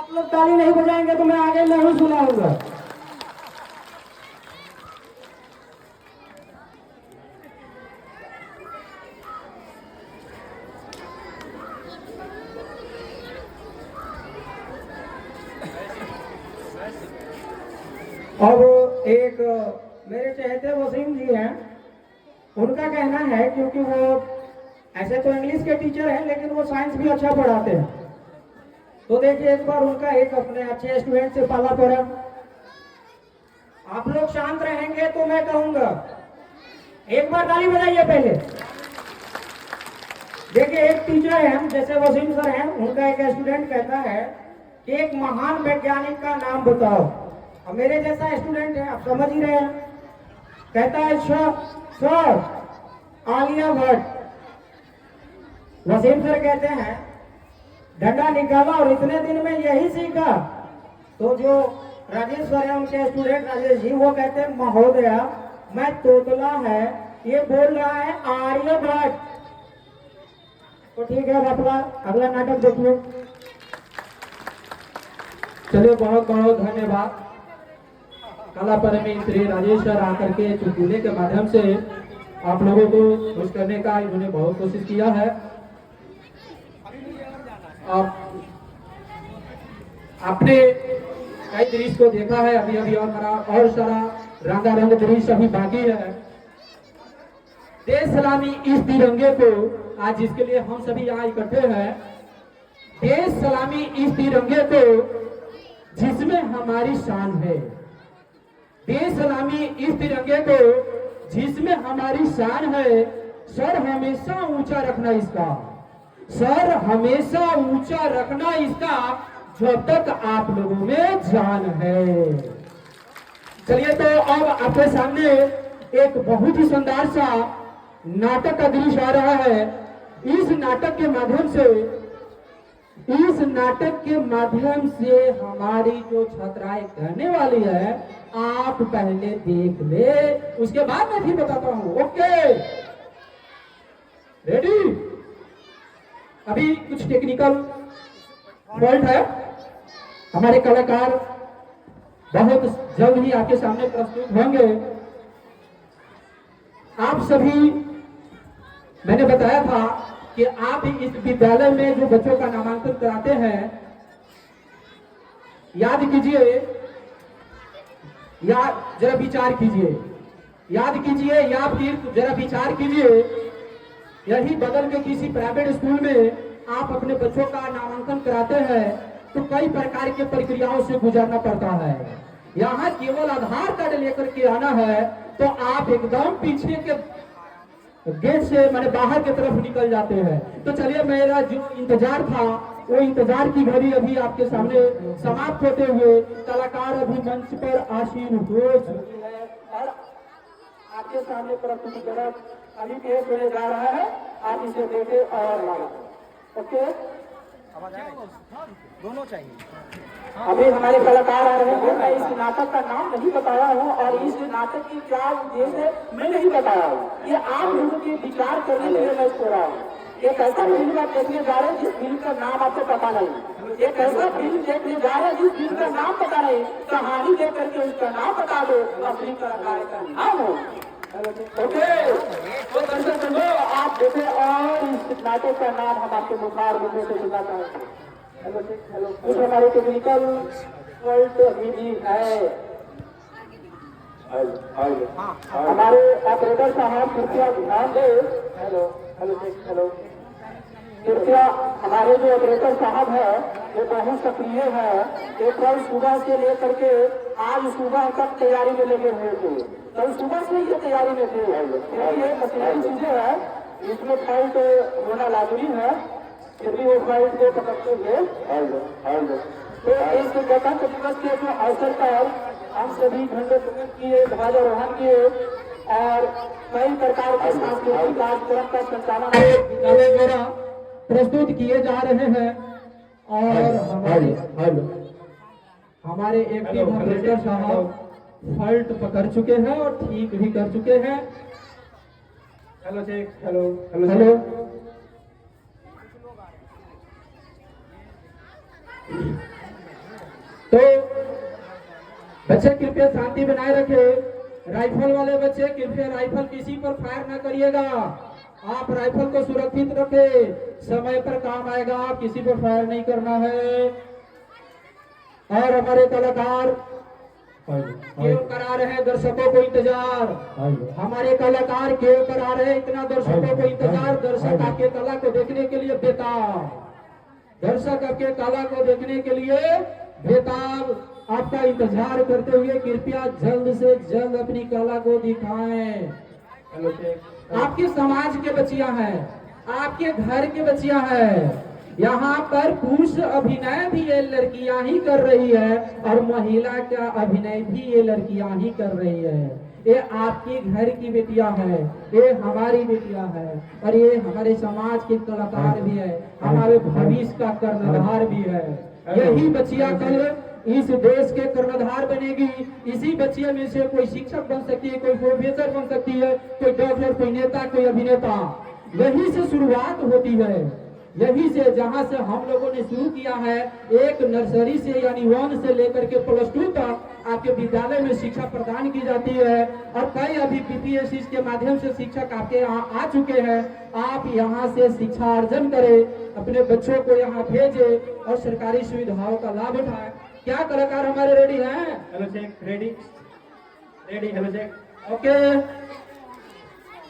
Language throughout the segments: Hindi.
आप लोग ताली नहीं बजाएंगे तो मैं आगे नहीं सुनाऊंगा। अब एक मेरे चहेते वसीम जी हैं, उनका कहना है, क्योंकि वो ऐसे तो इंग्लिश के टीचर हैं लेकिन वो साइंस भी अच्छा पढ़ाते हैं, तो देखिए एक बार उनका एक अपने अच्छे स्टूडेंट से पाला पड़ा। आप लोग शांत रहेंगे तो मैं कहूंगा, एक बार ताली बजाइए पहले। देखिए एक टीचर हैं जैसे वसीम सर हैं, उनका एक स्टूडेंट कहता है कि एक महान वैज्ञानिक का नाम बताओ। अब मेरे जैसा स्टूडेंट है, आप समझ ही रहे हैं, कहता है सर आलिया भट्ट। वसीम सर कहते हैं डंडा निकाला और इतने दिन में यही सीखा। तो जो राजेश सर है उनके स्टूडेंट राजेश जी, वो कहते हैं महोदया मैं तोतला है, ये बोल रहा है आर्यभट्ट। तो ठीक है अपना अगला नाटक देखिए। चलिए बहुत बहुत धन्यवाद। कला परमी श्री राजेश सर आकर के चुटकुले के माध्यम से आप लोगों को खुश करने का इन्होंने बहुत कोशिश किया है। आपने कई दृश्य को देखा है अभी अभी, और सारा रंगारंग दृश्य अभी बाकी है। देश सलामी इस तिरंगे को आज जिसके लिए हम सभी यहाँ इकट्ठे हैं, देश सलामी इस तिरंगे को जिसमें हमारी शान है, देश सलामी इस तिरंगे को जिसमें हमारी शान है। सर हमेशा ऊंचा रखना इसका, सर हमेशा ऊंचा रखना इसका, जब तक आप लोगों में जान है। चलिए तो अब आपके सामने एक बहुत ही शानदार सा नाटक का दृश्य आ रहा है। इस नाटक के माध्यम से हमारी जो छात्राएं कहने वाली है, आप पहले देख ले, उसके बाद मैं फिर बताता हूं। Okay ready? अभी कुछ टेक्निकल फॉल्ट है, हमारे कलाकार बहुत जल्द ही आपके सामने प्रस्तुत होंगे। आप सभी, मैंने बताया था कि आप इस विद्यालय में जो बच्चों का नामांकन कराते हैं, याद कीजिए या जरा विचार कीजिए, याद कीजिए या फिर जरा विचार कीजिए, यही बदल के किसी प्राइवेट स्कूल में आप अपने बच्चों का नामांकन कराते हैं तो कई प्रकार के प्रक्रियाओं से गुजरना पड़ता है। यहाँ केवल आधार कार्ड लेकर के आना है तो आप एकदम पीछे के गेट से माने बाहर की तरफ निकल जाते हैं। तो चलिए, मेरा जो इंतजार था वो इंतजार की घड़ी अभी आपके सामने समाप्त होते हुए कलाकार अभी मंच पर आसीन हो चुकी है और आपके सामने प्रस्तुतिकरण अभी पेश होने जा रहा है। आप इसे देखे और माना। ओके, दोनों चाहिए। अभी हमारे कलाकार आ रहे हैं। मैं इस नाटक का नाम नहीं बताया हूँ और इस नाटक की क्या उद्देश्य है मैं नहीं बताया हूँ। ये आप लोगों के विचार करने के लिए मैं इसको रहा हूँ। एक ऐसा फिल्म आप देखने जा रहे हैं जिस फिल्म का नाम आपको पता नहीं। एक ऐसा फिल्म देखने जा रहे हैं जिस फिल्म का नाम पता नहीं। कहानी देख करके उसका नाम बता दो और फिल्म कलाकार का नाम हो। ओके, तो दर्शक बंधु आप देखें और इस नाटक का नाम हम आपके मुखार मुझे से सुना चाहेंगे। हेलो हेलो, कुछ हमारे टेक्निकल फॉल्ट भी है। हमारे ऑपरेटर साहब कृपया ध्यान दे। हेलो हेलो हेलो, कृपया हमारे जो ऑपरेटर साहब है वो बहुत सक्रिय है। ये कल सुबह से लेकर के आज सुबह तक तैयारी में लगे हुए थे। कल सुबह से ये तैयारी में थे। ये मशीनरी चीजें है, इसमें फॉल्ट होना लाजमी है, फिर भी वो फॉल्ट को पकड़ते हुए। तो इस गणतंत्र दिवस के जो अवसर पर हम सभी झंडे किए, ध्वजारोहण किए और कई प्रकार के सांस्कृतिक कार्यक्रम का संचालन विद्यालय द्वारा प्रस्तुत किए जा रहे हैं। और हमारे एक टीम ऑपरेटर साहब फॉल्ट पकड़ चुके हैं और ठीक भी कर चुके हैं। Hello check, hello hello hello, तो बच्चे कृपया शांति बनाए रखे। राइफल वाले बच्चे कृपया राइफल किसी पर फायर ना करिएगा। आप राइफल को सुरक्षित रखे, समय पर काम आएगा, किसी पर फायर नहीं करना है। और हमारे कलाकार क्यों करा रहे हैं दर्शकों को इंतजार, हमारे कलाकार क्यों करा रहे हैं इतना दर्शकों को इंतजार। दर्शक आपके कला को देखने के लिए बेताब, दर्शक आपके कला को देखने के लिए बेताब, आपका इंतजार करते हुए कृपया जल्द से जल्द अपनी कला को दिखाएं। आपके समाज के बच्चियां हैं, आपके घर के बच्चियां हैं। यहाँ पर पुरुष अभिनय भी ये लड़कियां ही कर रही है और महिला का अभिनय भी ये लड़कियां ही कर रही है। ये आपके घर की बेटियां है, ये हमारी बेटियां है और ये हमारे समाज के कलाकार भी है, हमारे भविष्य का कर्णधार भी है। यही बच्चियां कल इस देश के कर्णधार बनेगी। इसी बच्चियों में से कोई शिक्षक बन सकती है, कोई प्रोफेसर बन सकती है, कोई डॉक्टर, कोई नेता, कोई अभिनेता। यही से शुरुआत होती है, यही से जहां से हम लोगों ने शुरू किया है। एक नर्सरी से यानी 1 से लेकर के +2 तक आपके विद्यालय में शिक्षा प्रदान की जाती है और कई अभी बीपीएससी के माध्यम से शिक्षक आपके यहाँ आ चुके हैं। आप यहाँ से शिक्षा अर्जन करें, अपने बच्चों को यहाँ भेजें और सरकारी सुविधाओं का लाभ उठाएं। क्या कलाकार हमारे रेडी हैं? Hello check, ready ready, hello check, okay.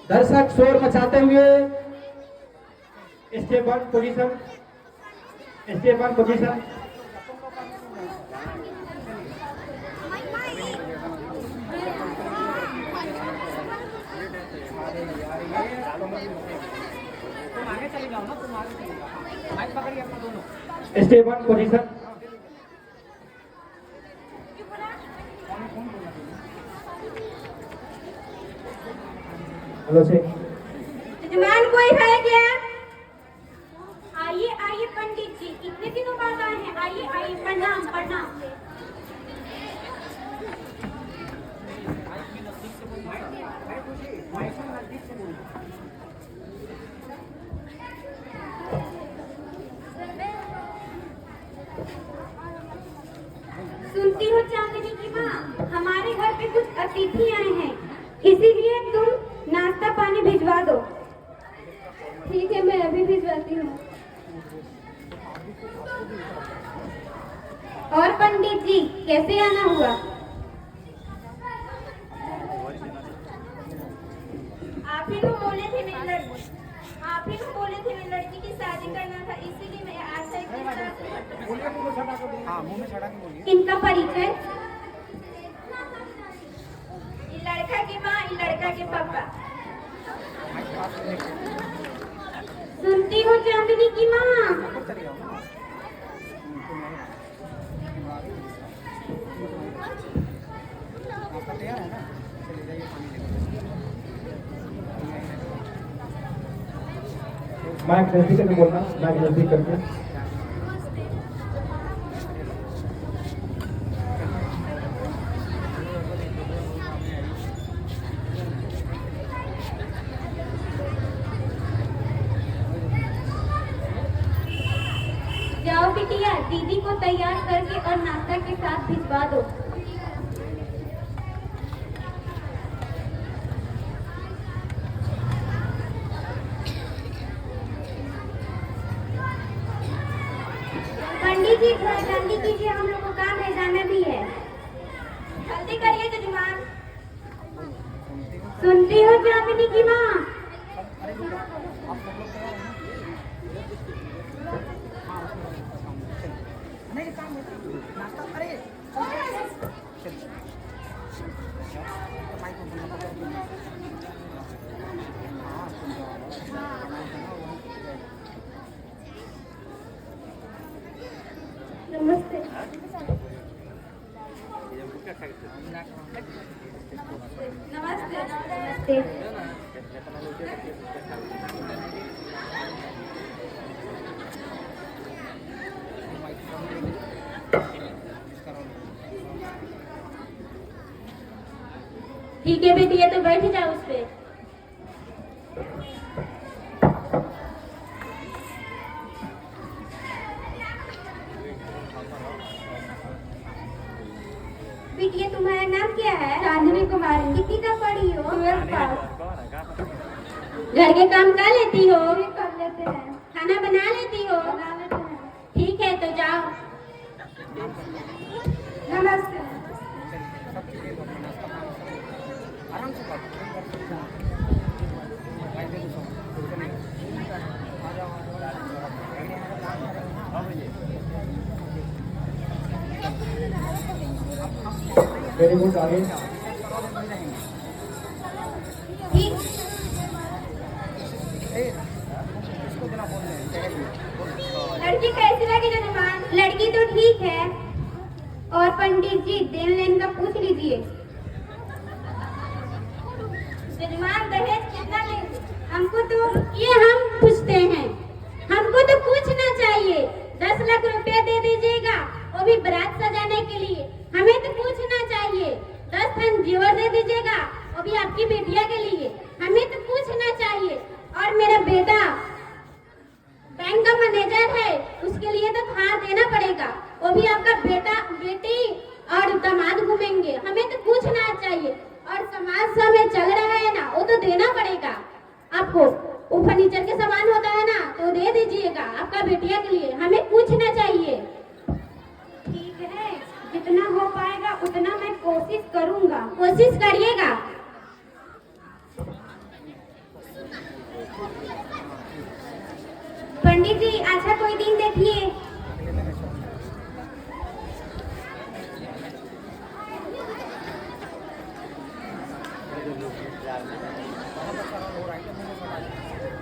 दर्शक शोर मचाते हुए स्टेप 1 पोजीशन, स्टेप 1 पोजीशन। तुम आगे चले जाओ ना, तुम आगे चले जाओ, माइक पकड़िए अपना दोनों। Step 1 position. Hello check. यजमान कोई है क्या? आइए आइए पंडित जी, इतने दिनों बाद आए हैं। आइए आइए, प्रणाम प्रणाम। सुनती हो चांदनी की माँ, हमारे घर पे कुछ अतिथि आए हैं, इसीलिए तुम नाश्ता पानी भिजवा दो। ठीक है, मैं अभी भिजवाती हूँ। और पंडित जी कैसे आना हुआ? आप ही तो बोले थे मेरी लड़की की शादी करना था, इसीलिए मैं आशा इनका परिचय। ये लड़का की माँ, ये लड़का के पापा। सुनती हो चांदनी की माँ? माइक नजदीक करके बोलना, माइक नजदीक करके। जाओ बिटिया, दीदी को तैयार करके और नाश्ता के साथ भिजवा दो। पंडित जी जल्दी कीजिए, हम लोग को काम है, जाना भी है। जल्दी करिए जजमान। सुनती हो चांदनी की माँ? नमस्ते। नमस्ते नमस्ते। ठीक है बेटी, ये तो बैठ जाओ उस पे। बिटिया तुम्हारा नाम क्या है? चांदनी कुमारी। कितनी तक पढ़ी हो? 12th पास। घर के काम कर लेती हो? कर लेते हैं। खाना बना लेती हो? बना लेते हैं। ठीक है तो जाओ। नमस्ते। वेरी गुड, आगे। ठीक। लड़की कैसी लगी जजमान? लड़की तो ठीक है। और पंडित जी देन लेन का पूछ लीजिए। जजमान दहेज कितना लेंगे? हमको तो ये हम पूछते हैं। हमको तो पूछना चाहिए। 10 लाख रुपया दे दीजिएगा, वो भी बारात सजाने के लिए। हमें तो पूछना चाहिए। 10 टन जेवर दे दीजिएगा, वो भी आपकी बेटिया के लिए। हमें तो पूछना चाहिए। और मेरा बेटा बैंक का मैनेजर है, उसके लिए तो थार देना पड़ेगा। वो भी आपका बेटा बेटी और दामाद घूमेंगे। हमें तो पूछना चाहिए। और समाज में चल रहा है ना, वो तो देना पड़ेगा आपको। वो फर्नीचर के सामान होता है ना, तो दे दीजिएगा आपका बेटिया के लिए। हमें पूछना चाहिए। ठीक है, जितना हो पाएगा उतना मैं कोशिश करूंगा। कोशिश करिएगा। पंडित जी अच्छा कोई दिन देखिए।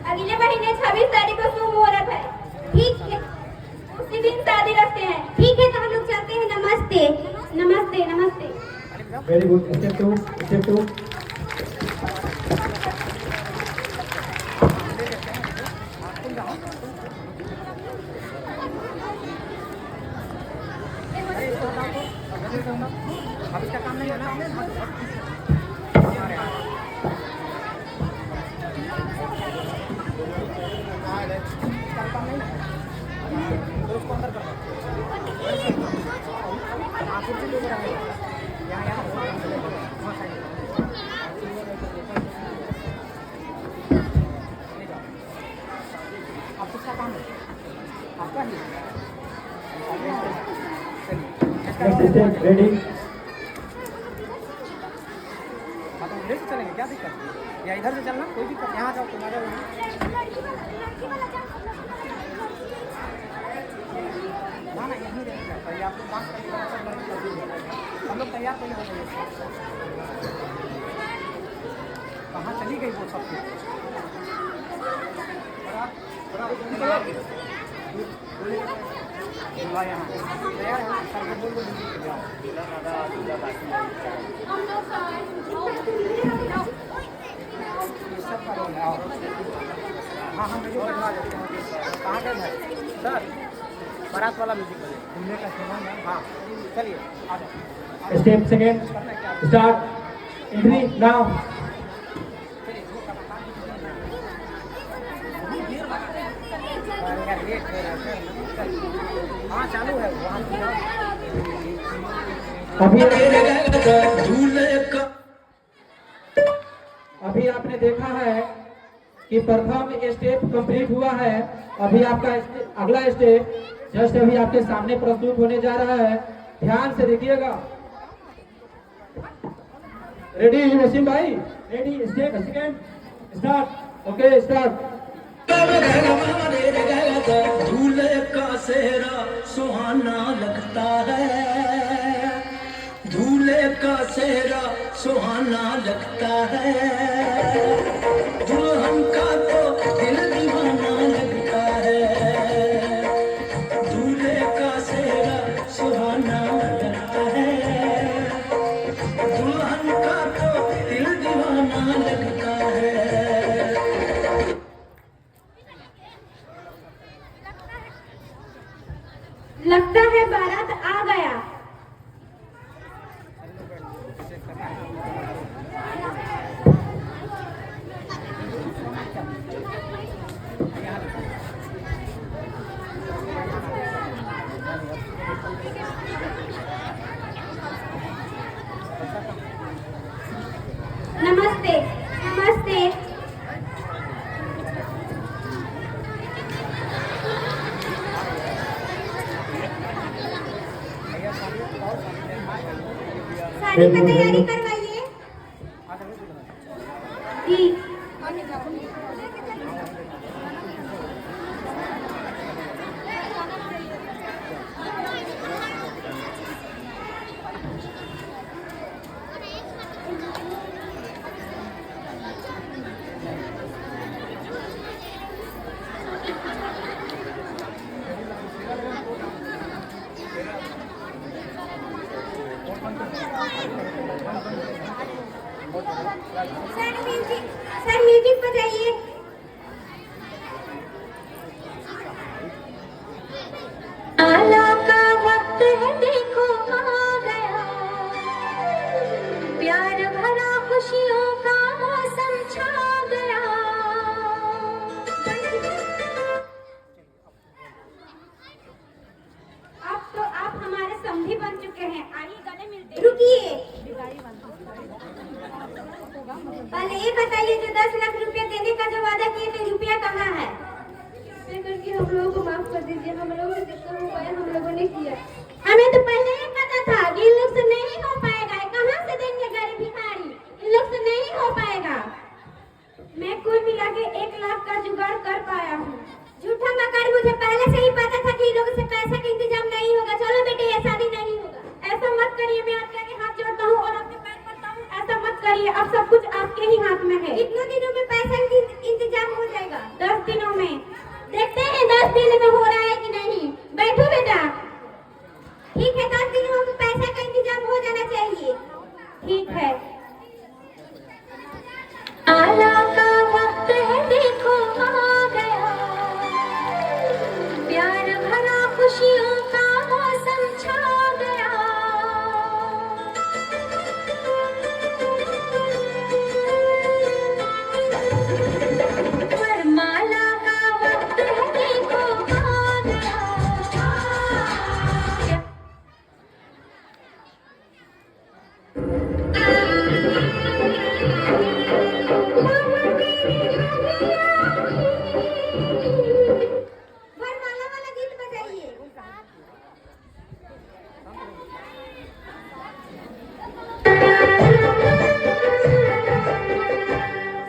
अगले महीने 26 तारीख को शुभ मुहूर्त है। ठीक है, उसी दिन शादी रखते हैं। ठीक है तो हम लोग चलते हैं। नमस्ते नमस्ते नमस्ते। Very good, step 2, step 2। अब इसका काम नहीं है ना। तो उसको अंदर कर अब किसका काम है? आपका ही। Next step, ready. इधर से चलेंगे, क्या दिक्कत है? या इधर से चलना, कोई दिक्कत। यहाँ जाओ, तुम आ जाओ। ना ना, यहीं रहेगा। पहले आप लोग बात करिए। हम लोग तैयार पहले हो जाइए। कहाँ चली गई वो सब? यहाँ तैयार है। सर को बोल सब का रोल है। आओ। हाँ हाँ, मुझे बनवा देते हैं। कहाँ गए भाई? सर बारात वाला म्यूजिक बजे, घूमने का सामान है। हाँ चलिए आ जाओ। Step second, start. Entry now. हाँ चालू है वहाँ। अभी आपने देखा है कि प्रथम स्टेप कंप्लीट हुआ है। अभी आपका अगला स्टेप जस्ट अभी आपके सामने प्रस्तुत होने जा रहा है। ध्यान से देखिएगा। रेडी वसीम भाई? Ready, step second, start. Okay start. दूल्हे का सेहरा सुहाना लगता है। दूल्हे का सेहरा सुहाना लगता है। दुल्हन का तो दिल दीवाना लगता है। दूल्हे का सेहरा सुहाना लगता है। दुल्हन का तो दिल दीवाना लगता है। लगता है बारात आ गया। शादी का तैयारी करवाइए। जी सर म्यूजिक बजाइए। आला का वक्त है देखो आ गया, प्यार भरा खुशियों का मौसम छा गया। अब तो आप हमारे समधी बन चुके हैं, आइए गले मिलते हैं। रुकिए, पहले ये बताइए जो 10 लाख रुपया देने का जो वादा किए थे, रुपया कहाँ है? करके हम लोगों को माफ कर दीजिए, हम लोगों से जितना हो पाया हम लोगों ने किया। हमें तो पहले ही पता था कि इन लोग से नहीं हो पाएगा, कहाँ से देंगे गरीब भिखारी, इन लोग से नहीं हो पाएगा। मैं कुल मिला के 1 लाख का जुगाड़ कर पाया हूँ। झूठा मकान, मुझे पहले से ही पता था कि इन लोगों से पैसा का इंतजाम नहीं होगा। चलो बेटे, ये शादी नहीं होगा। ऐसा मत करिए, मैं आपके आगे हाथ जोड़ता हूँ और आपके पैर पड़ता हूँ। ऐसा मत करिए, अब सब कुछ आपके ही हाथ में है। कितने दिनों में पैसा का इंतजाम हो जाएगा? 10 दिनों में। देखते हैं 10 दिन में हो रहा है कि नहीं। बैठो बेटा। ठीक है, 10 दिनों में पैसा का इंतजाम हो जाना चाहिए। ठीक है। आला का वक्त है देखो आ गया, प्यार भरा खुशियों का मौसम छा गया। वरमाला का वक्त है देखो आ गया। वरमाला वाला गीत बजाइए।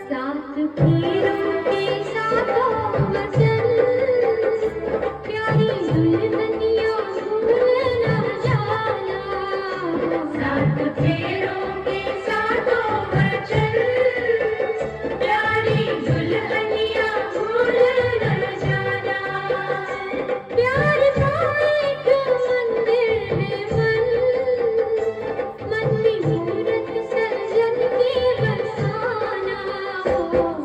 सात फेरों के सातों वचन, प्यारी दुल्हनिया भूल न जाना। सात फेरों के सातों वचन, प्यारी दुल्हनिया भूल न जाना। प्यार का एक मंदिर है मन में मूरत सजन के बसाना।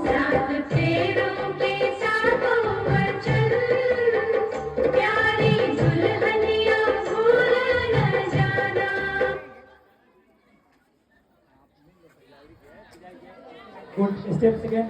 सात फेरों के सातों वचन, प्यारी दुल्हनिया भूल न जाना। Good steps again.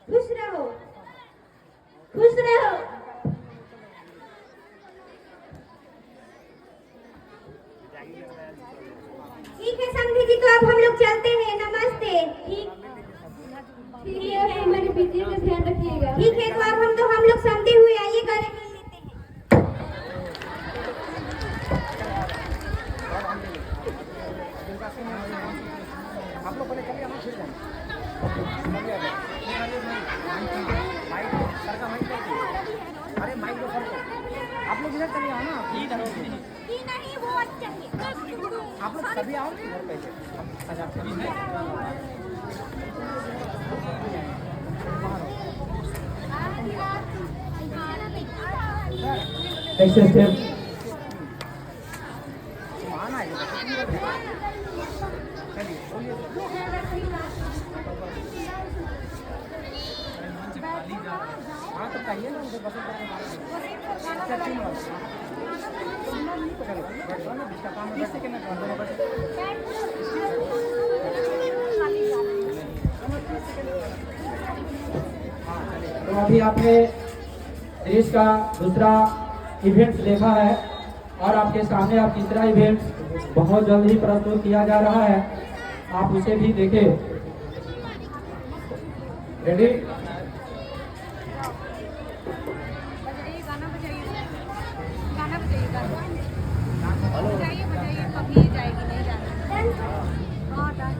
खुश रहो, खुश रहो। ठीक है समधी जी, तो अब हम लोग चलते हैं। नमस्ते। ठीक है, हमारी बेटी का ध्यान रखिएगा। ठीक है, तो हम लोग समझे हुए, आइए गले मिल लेते हैं। आप लोग पहले चलिए, हम फिर जाएंगे। सर का माइक देखिए। अरे माइक दो सर को। आप लोग इधर चलिए आओ ना। इधर नहीं, वो अच्छा है। आप लोग सभी आओ इधर कैसे। Next step. आना है चलिए बोलिए। हाँ तो बताइए ना उनसे बस अच्छा 3 वाला चलो बैठ जाओ ना 20 सेकंड में कर दो बस तो अभी आपने देश का दूसरा इवेंट देखा है और आपके सामने आप तीसरा इवेंट बहुत जल्द ही प्रस्तुत किया जा रहा है, आप उसे भी देखें। रेडी? कभी जाएगी नहीं जाना। हाँ डांस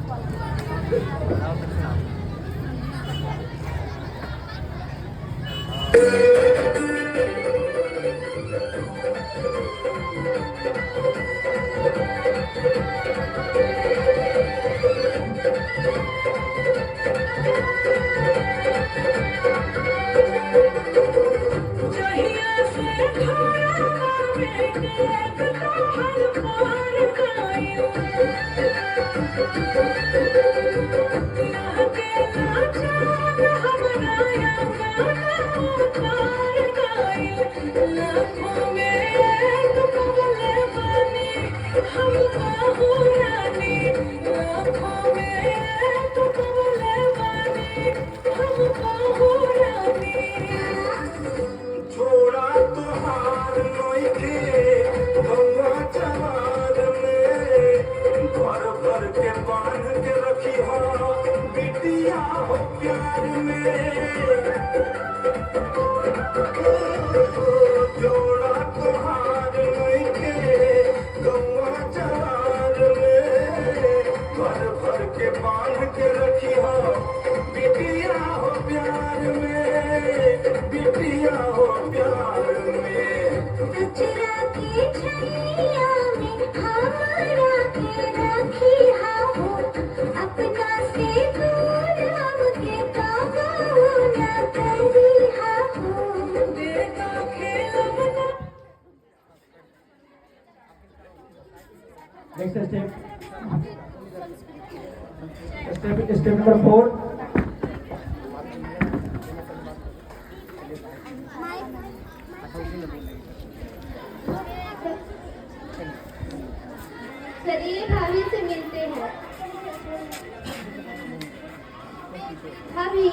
छोड़ा तुहार नोइखे गौवा जवार में घर भर के बांध के रखी हो बिटिया हो प्यार में जोड़ा तुहार नोइखे गौवा जवार में घर भर के बांध के रखी हो बिटिया हो प्यार में बिटिया हो प्यार में सचरा की छैया में हमारा के रखी हो अपना से दूर हमके काबू न करी हो बेटा खेलना। Next step number 4। चलिए भाभी से मिलते हैं। भाभी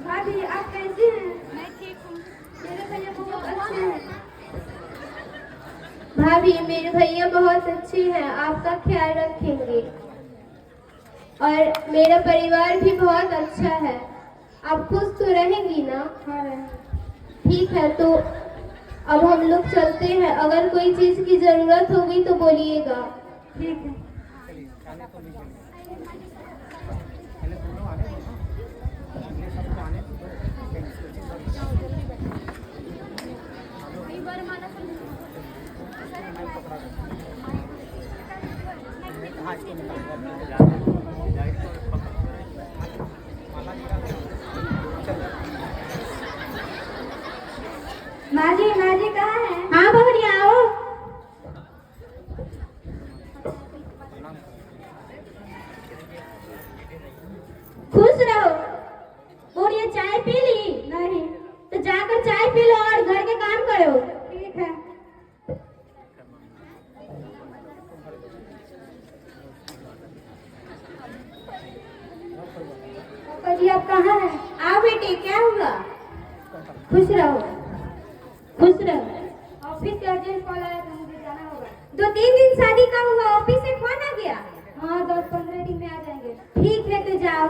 भाभी आप कैसे हैं? मैं ठीक हूँ। मेरे भैया बहुत अच्छे हैं। भाभी मेरे भैया बहुत अच्छे हैं, आपका ख्याल रखेंगे और मेरा परिवार भी बहुत अच्छा है। आप खुश तो रहेंगी ना? हाँ रहेंगे। ठीक है, तो अब हम लोग चलते हैं। अगर कोई चीज की जरूरत होगी तो बोलिएगा। ठीक है। माजी माजी कहाँ है? हाँ बहरिया आओ। खुश रहो। बहरिया चाय पी ली? नहीं। तो जाकर चाय पी लो और घर के काम करो। ठीक है। जी आप कहाँ हैं? आओ बेटी, क्या हुआ? खुश रहो, खुश रहो। ऑफिस से अर्जेंट कॉल आया था, मुझे जाना होगा। 2-3 दिन शादी का हुआ, ऑफिस से फोन आ गया? हाँ 10-15 दिन में आ जाएंगे। ठीक है तो जाओ।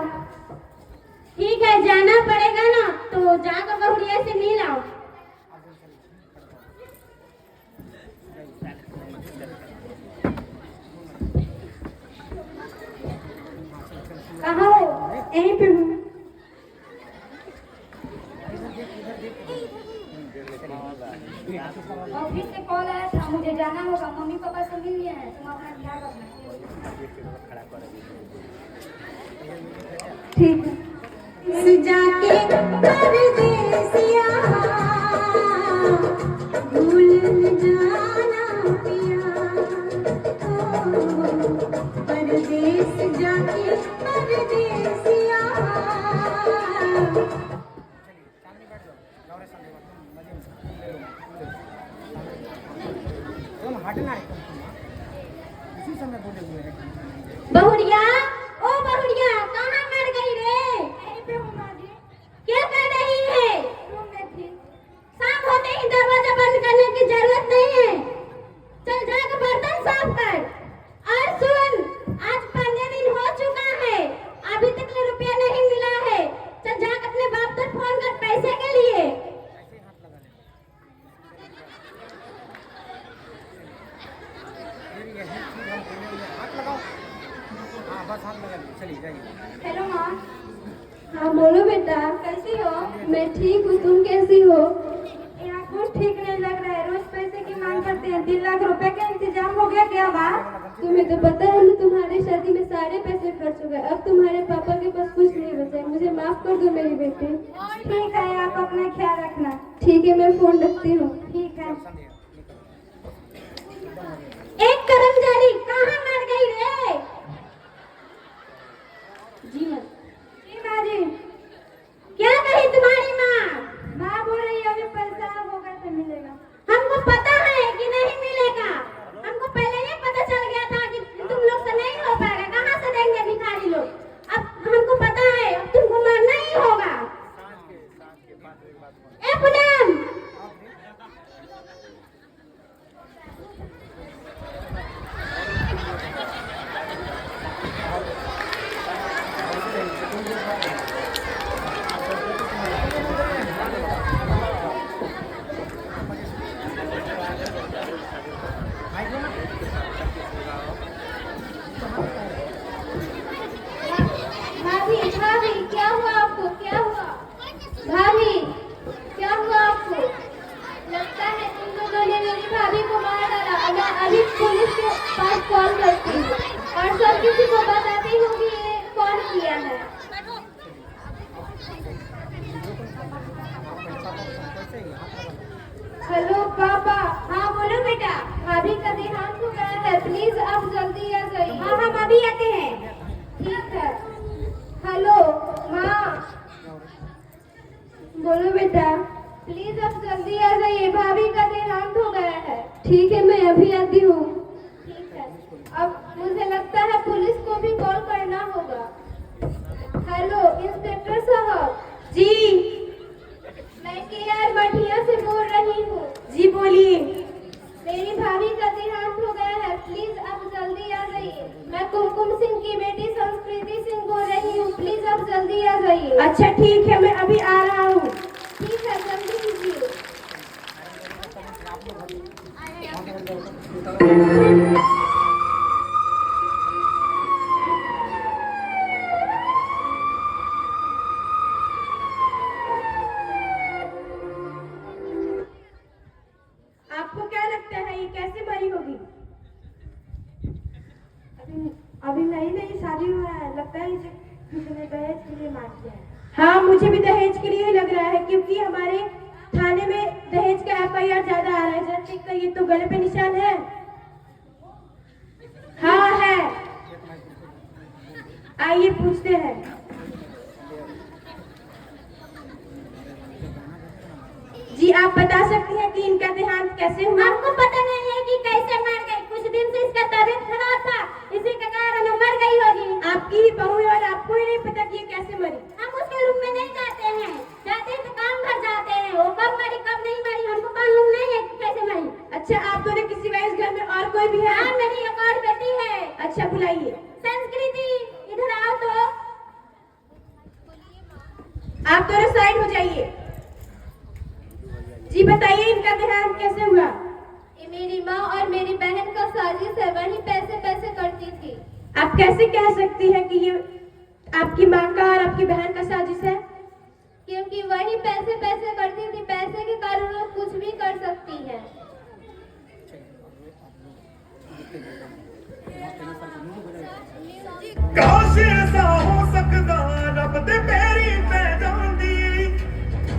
ठीक है, जाना पड़ेगा ना, तो जाकर बहुरिया से मिल आओ। कहाँ हो? यहीं पे हूँ। ऑफिस से कॉल आया था, मुझे जाना होगा। मम्मी पापा से मिल लिए हैं, तुम अपना ख्याल रखना। ठीक है। जाके परदेसिया भूल न जाना पिया। परदेस जाके परदेसिया। तुम हटना है, इसी समय बोले हुए हैं। बहुरिया, ओ बहुरिया, कहाँ मर गई रे? यहीं पे हूँ माँ जी। क्या कर रही है? रूम में थी। शाम होते ही दरवाजा बंद करने की जरूरत नहीं है। चल जाकर बर्तन साफ कर। और सुन, आज 15 दिन हो चुका है, अभी तक रुपया नहीं मिला है। चल जाकर अपने बाप तक फोन कर पैसे के लिए। हाथ लगाओ। हाँ बस हाथ लगा लो, चलिए जाइए। हेलो माँ। हाँ बोलो बेटा, कैसी हो? मैं ठीक हूँ, तुम कैसी हो? यहाँ कुछ ठीक नहीं लग रहा है, रोज पैसे की मांग करते हैं। 3 लाख रुपए का इंतजाम हो गया क्या माँ? तुम्हें तो पता है ना, तुम्हारी शादी में सारे पैसे खर्च हो गए। अब तुम्हारे पापा के पास कुछ नहीं बचा है। मुझे माफ कर दो मेरी बेटी। ठीक है, आप अपना ख्याल रखना। ठीक है, मैं फोन रखती हूँ। ठीक है। एक कर्मचारी कहाँ मर गई रे? जी माँ। जी माँ जी। क्या कही तुम्हारी माँ? माँ बोल रही है अभी पैसा होगा तो मिलेगा। हमको पता है कि नहीं मिलेगा। हमको पहले ही पता चल गया था कि तुम लोग से नहीं हो पाएगा। कहाँ से देंगे भिखारी लोग? अब हमको पता है, अब तुमको मरना ही होगा। ए पूनम, भाभी भाभी क्या हुआ आपको? क्या हुआ भाभी? क्या हुआ आपको? लगता है तुम लोगों ने मेरी भाभी को मार डाला। अब मैं अभी पुलिस के पास कॉल करती हूँ और सब किसी को बताती हूँ कि ये कौन किया है। हेलो पापा। हाँ बोलो बेटा। भाभी का देहांत हो गया है, प्लीज आप जल्दी आ जाइए। हाँ हम अभी आते हैं। ठीक है। हेलो माँ। बोलो बेटा। प्लीज आप जल्दी आ जाइए, भाभी का देहांत हो गया है। ठीक है, मैं अभी आती हूँ। ठीक है। अब मुझे लगता है पुलिस को भी कॉल करना होगा। हेलो इंस्पेक्टर साहब। जी, मैं KR मठिया से बोल रही हूँ। जी बोलिए। मेरी भाभी का देहांत हो गया है, प्लीज आप जल्दी आ जाइए। मैं कुमकुम सिंह की बेटी संस्कृति सिंह बोल रही हूँ, प्लीज आप जल्दी आ जाइए। अच्छा ठीक है, मैं अभी आ रहा हूँ। ठीक है, जल्दी कीजिए। आपको क्या लगता है ये कैसे मरी होगी? अभी नई नई शादी हुआ है, लगता है इसे किसी ने दहेज के लिए मार दिया है। हाँ मुझे भी दहेज के लिए ही लग रहा है, क्योंकि हमारे थाने में दहेज का FIR ज्यादा आ रहा है। जरा चेक करिए तो गले पे निशान है। हाँ है। आइए पूछते हैं। जी आप बता सकती हैं कि इनका देहांत कैसे हुआ? आपको पता नहीं है कि कैसे मर गई? कुछ दिन से इसका तबीयत खराब था, इसी के कारण वो मर गई होगी। आपकी ही बहू है और आपको ही नहीं पता कि ये कैसे मरी? हम उसके रूम में नहीं जाते हैं, जाते हैं तो काम भर जाते हैं। वो कब मरी कब नहीं मरी हमको मालूम नहीं है कि कैसे मरी। अच्छा आप दोनों किसी का इस घर में और कोई भी है? हाँ मेरी एक और बेटी है। अच्छा बुलाइए। संस्कृति इधर आओ तो। आप दोनों साइड हो जाइए। जी बताइए इनका देहांत कैसे हुआ? ये मेरी माँ और मेरी बहन का साजिश है, वही पैसे पैसे करती थी। आप कैसे कह सकती हैं कि ये आपकी माँ का और आपकी बहन का साजिश है? क्योंकि वही पैसे पैसे करती थी, पैसे के कारण वो कुछ भी कर सकती है। काश ऐसा हो सकदा रब दे पैरी पै जांदी,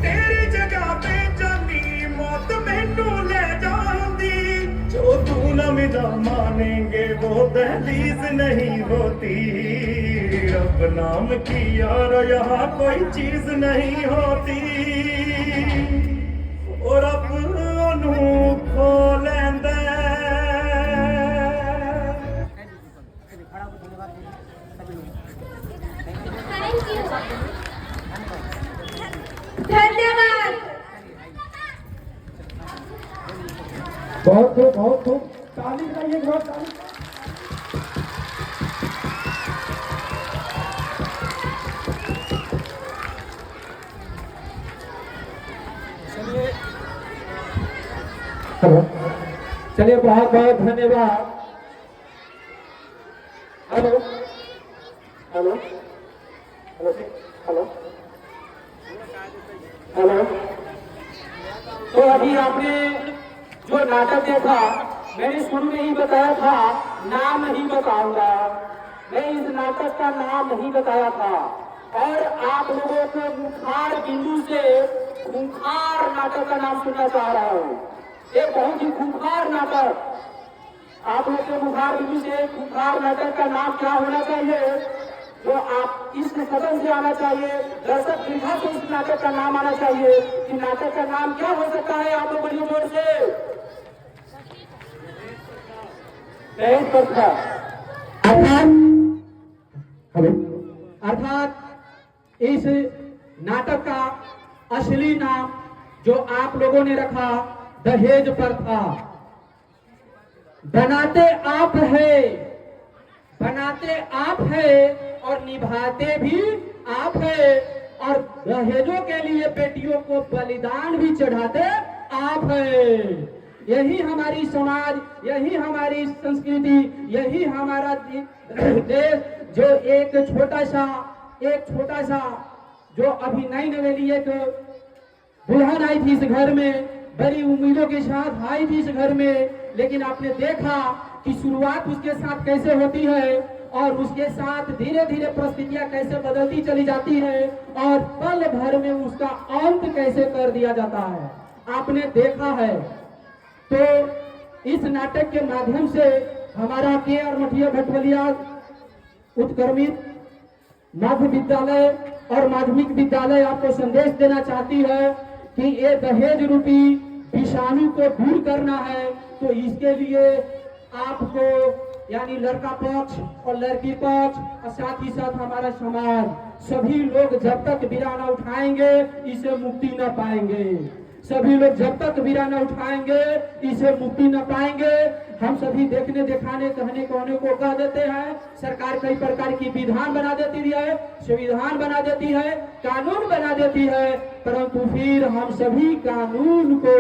तेरी जगह पे जानी मौत मैनू ले जांदी। जो तू न मेरा मानेंगे वो दहलीज नहीं होती। रब नाम की यार यहाँ कोई चीज नहीं होती। और रब ओनू खो लैंदा थैंक यू, धन्यवाद। बहुत खूब ताली बजाइए, बहुत ताली। हेलो, चलिए बहुत बहुत धन्यवाद। Hello hello hello hello hello. तो अभी आपने जो नाटक देखा, मैंने शुरू में ही बताया था नाम नहीं बताऊंगा, मैं इस नाटक का नाम नहीं बताया था। और आप लोगों को खूंखार बिंदु से खूंखार नाटक का नाम सुनना चाह रहा हूँ। एक बहुत ही खूंखार नाटक, आप लोग के खूंखार बिंदु से खूंखार नाटक का नाम क्या होना चाहिए, जो आप इस सदन से आना चाहिए, दर्शक दीर्घा से इस नाटक का नाम आना चाहिए कि नाटक का नाम क्या हो सकता है। आप लोग बड़ी जोर से अर्थात इस नाटक का असली नाम जो आप लोगों ने रखा दहेज पर था। बनाते आप है और निभाते भी आप है, और दहेजों के लिए बेटियों को बलिदान भी चढ़ाते आप है। यही हमारी समाज, यही हमारी संस्कृति, यही हमारा देश, जो एक छोटा सा जो अभी नई नवेली एक दुल्हन आई थी इस घर में, बड़ी उम्मीदों के साथ आई थी इस घर में, लेकिन आपने देखा कि शुरुआत उसके साथ कैसे होती है और उसके साथ धीरे धीरे परिस्थितियां कैसे बदलती चली जाती है और पल भर में उसका अंत कैसे कर दिया जाता है, आपने देखा है। तो इस नाटक के माध्यम से हमारा के.आर. मठिया भटवलिया उत्क्रमित मध्य विद्यालय और माध्यमिक विद्यालय आपको संदेश देना चाहती है कि ये दहेज रूपी विषाणु को दूर करना है। तो इसके लिए आपको यानी लड़का पक्ष और लड़की पक्ष और साथ ही साथ हमारा समाज, सभी लोग जब तक बीड़ा न उठाएंगे इसे मुक्ति न पाएंगे। सभी लोग जब तक बीड़ा न उठाएंगे इसे मुक्ति न पाएंगे। हम सभी देखने दिखाने कहने कहने को कह देते हैं, सरकार कई प्रकार की विधान बना देती है, संविधान बना देती है, कानून बना देती है, परंतु फिर हम सभी कानून को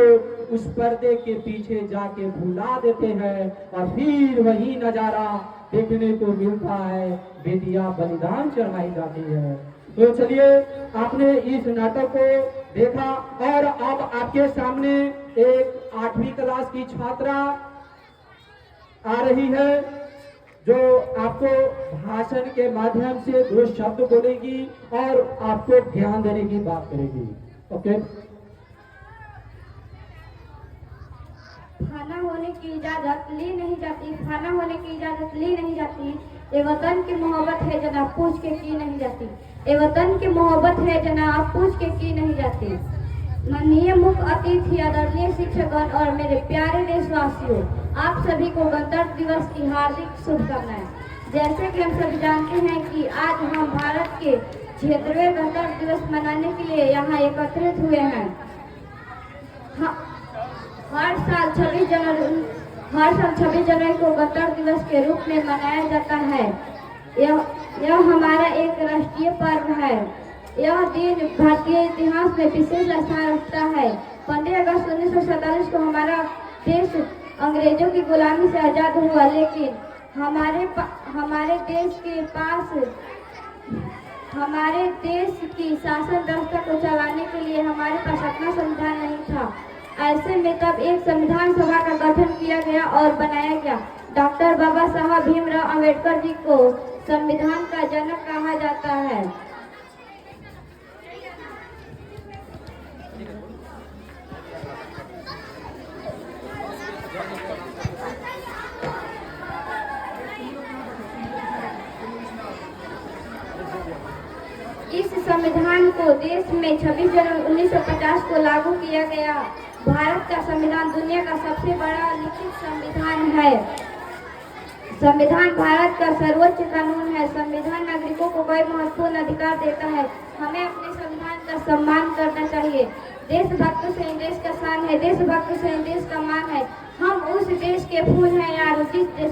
उस पर्दे के पीछे जाके भुला देते हैं और फिर वही नजारा देखने को मिलता है, बेटियां बलिदान चढ़ाई जाती है। तो चलिए, आपने इस नाटक को देखा और अब आपके सामने एक 8वीं क्लास की छात्रा आ रही है जो आपको भाषण के माध्यम से 2 शब्द बोलेगी और आपको ध्यान देने की बात करेगी। ओके। खाना होने की इजाजत ली नहीं जाती, खाना होने की इजाजत ली नहीं जाती। ये वतन की मोहब्बत है जनाब पूछ के की नहीं जाती। ये वतन की मोहब्बत है जनाब पूछ के की नहीं जाती। माननीय मुख्य अतिथि, आदरणीय शिक्षकगण और मेरे प्यारे देशवासियों, आप सभी को गणतंत्र दिवस की हार्दिक शुभकामनाएं। जैसे कि हम सभी जानते हैं कि आज हम भारत के 76वें गणतंत्र दिवस मनाने के लिए यहाँ एकत्रित हुए हैं। हर साल 26 जनवरी को गणतंत्र दिवस के रूप में मनाया जाता है। यह हमारा एक राष्ट्रीय पर्व है। यह दिन भारतीय इतिहास में विशेष स्थान रखता है। 15 अगस्त 1947 को हमारा देश अंग्रेजों की गुलामी से आजाद हुआ, लेकिन हमारे देश की शासन व्यवस्था को चलाने के लिए हमारे पास अपना संविधान नहीं था। ऐसे में तब एक संविधान सभा का गठन किया गया और बनाया गया। डॉक्टर बाबा साहब भीमराव अंबेडकर जी को संविधान का जनक कहा जाता है। संविधान को देश में 26 जनवरी 1950 को लागू किया गया। भारत का संविधान दुनिया का सबसे बड़ा लिखित संविधान है। संविधान भारत का सर्वोच्च कानून है। संविधान नागरिकों को कई महत्वपूर्ण अधिकार देता है। हमें अपने संविधान का सम्मान करना चाहिए। देशभक्त से इन देश का शान है, देशभक्त से इन देश का मान है। हम उस देश के फूल हैं यार, जिस देश